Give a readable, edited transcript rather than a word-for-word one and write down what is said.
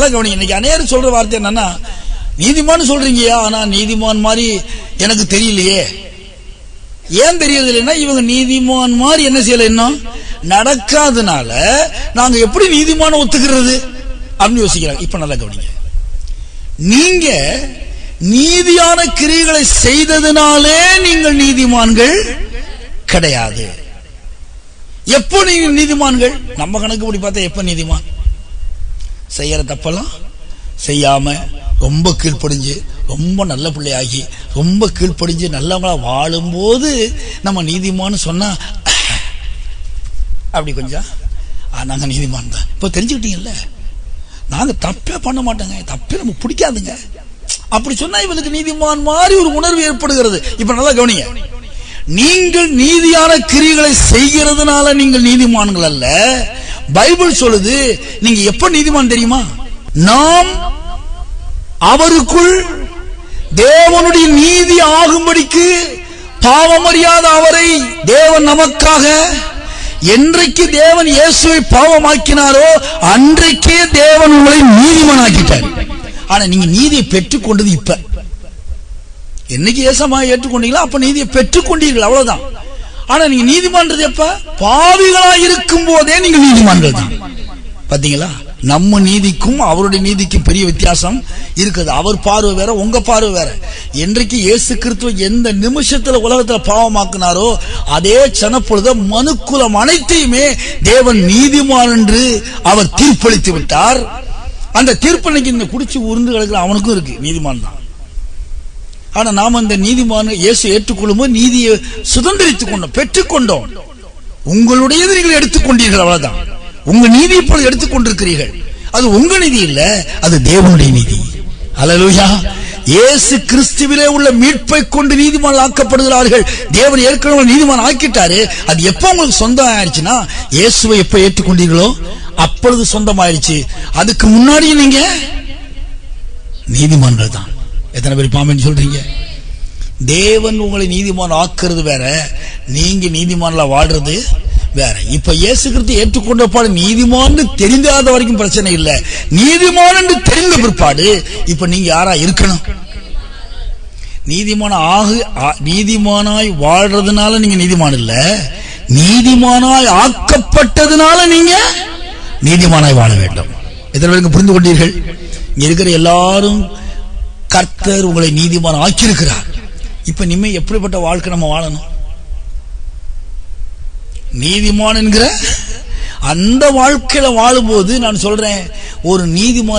நல்லா கவனிங்க. இன்னைக்கு அநேகர் சொல்ற வார்த்தை என்னன்னா, நீதிமான் சொல்றீங்கயா, ஆனா நீதிமான் மாதிரி எனக்கு தெரியலையே. ஏன் தெரியறது இல்லைன்னா, இவங்க நீதிமான் மாதிரி என்ன செய்யல, இன்னும் நடக்காதனால நாங்க எப்படி நீதிமான ஒத்துக்கிறது அப்படின்னு யோசிக்கிறாங்க. இப்ப நல்லா கவனிங்க. நீங்க நீதியான கிரியைகளை செய்ததுனாலே நீங்கள் நீதிமான்கள் கிடையாது. எப்போ நீங்க நீதிமான்கள்? நம்ம கணக்கு படி பார்த்தா எப்ப நீதிமான்? செய்யற தப்பெல்லாம் செய்யாம ரொம்ப கீழ்ப்படிஞ்சு ரொம்ப நல்ல பிள்ளையாகி ரொம்ப கீழ்ப்படிஞ்சு நல்லவங்களா வாழும்போது நம்ம நீதிமான்னு சொன்னா அப்படி கொஞ்சம் நாங்க நீதிமான் தான். இப்போ தெரிஞ்சுக்கிட்டீங்கல்ல, நாங்க தப்பே பண்ண மாட்டோங்க, தப்பே நமக்கு பிடிக்காதுங்க அப்படி சொன்னா இவனுக்கு நீதிமான் மாதிரி ஒரு உணர்வு ஏற்படுகிறது. இப்ப நல்லா கவனிங்க. நீங்கள் நீதியான கிரியைகளை செய்கிறதுனால நீங்கள் நீதிமான்கள் அல்ல. பைபிள் சொல்லுது, நீங்க எப்ப நீதிமான் தெரியுமா? நாம் அவருக்குள் தேவனுடைய நீதி ஆகும்படிக்கு பாவமறியாத அவரை தேவன் நமக்காக என்றைக்கு தேவன் இயேசுவை பாவமாக்கினாரோ அன்றைக்கே தேவன் உங்களை நீதிமானாக்கிட்டார். ஆனா நீங்க நீதியை பெற்றுக் கொண்டது இப்ப. என்னைக்கு ஏசமாக ஏற்றுக்கொண்டீங்களோ அப்ப நீதியை பெற்றுக் கொண்டீர்கள், அவ்வளவுதான். ஆனா நீங்க நீதிமான்றது எப்ப? பாவிகளா இருக்கும் போதே நீங்க நீதிமான்கள் தான். பாத்தீங்களா? நம்ம நீதிக்கும் அவருடைய நீதிக்கும் பெரிய வித்தியாசம் இருக்குது. அவர் பார்வை வேற, உங்க பார்வை வேற. என்றைக்கு இயேசு கிறிஸ்துவ எந்த நிமிஷத்துல உலகத்துல பாவமாக்குனாரோ அதே சனப்பொழுது மனுக்குலம் அனைத்தையுமே தேவன் நீதிமான் என்று அவர் தீர்ப்பளித்து விட்டார். அந்த தீர்ப்பனைக்கு இந்த குடிச்சு உருந்து கிடக்கிற அவனுக்கும் இருக்கு, நீதிமான் தான். ஆனா நாம இந்த நீதிமான இயேசு ஏற்றுக்கொள்ளும் போது நீதியை சுதந்திரித்துக் கொண்டோம், பெற்றுக்கொண்டோம். உங்களுடையது நீங்கள் எடுத்துக்கொண்டீர்கள், அவ்வளவுதான். உங்க நீதி இப்பொழுது எடுத்துக்கொண்டிருக்கிறீர்கள். அது உங்க நீதி இல்ல, அது தேவனுடைய நீதி. அல்லேலூயா. இயேசு கிறிஸ்துவிலே உள்ள மீட்பை கொண்டு நீதிமான் ஆக்கப்படுகிறார்கள். தேவன் ஏற்கனவே நீதிமான் ஆக்கிட்டாரு. அது எப்ப உங்களுக்கு சொந்தம் ஆயிடுச்சுன்னா, இயேசுவை எப்ப ஏற்றுக்கொண்டீர்களோ அப்பொழுது சொந்தம் ஆயிடுச்சு. அதுக்கு முன்னாடி நீங்க நீதிமான்கள் தான். எத்தனை பேர் பாமேன்னு சொல்றீங்க? தேவன் உங்களை நீதிமான் ஆக்குறது வேற, நீங்க நீதிமான்ல வாழ்றது வேற. இப்ப இயேசு கிறிஸ்து ஏற்றுக்கொண்ட பாடு நீதிமான் தெரிந்தாத வரைக்கும் பிரச்சனை இல்ல. நீதிமான் என்று தெரிந்த பிற்பாடு இப்ப நீங்க யாரா இருக்கணும்? நீதிமானாய் வாழ்றதுனால நீங்க நீதிமான் இல்ல, நீதிமானாய் ஆக்கப்பட்டதுனால நீங்க நீதிமானாய் வாழ வேண்டும். எத்தனை பேருக்கு புரிந்து கொண்டீர்கள்? இங்க இருக்கிற எல்லாரும் கர்த்தர் உங்களை நீதிமான் ஆக்கியிருக்கிறார். இப்ப இனிமே எப்படிப்பட்ட வாழ்க்கை நம்ம வாழணும்? நீதிமான் என்கிற அந்த வாழ்க்கையில வாழும்போது நான் சொல்றேன், ஒரு நீதிமான்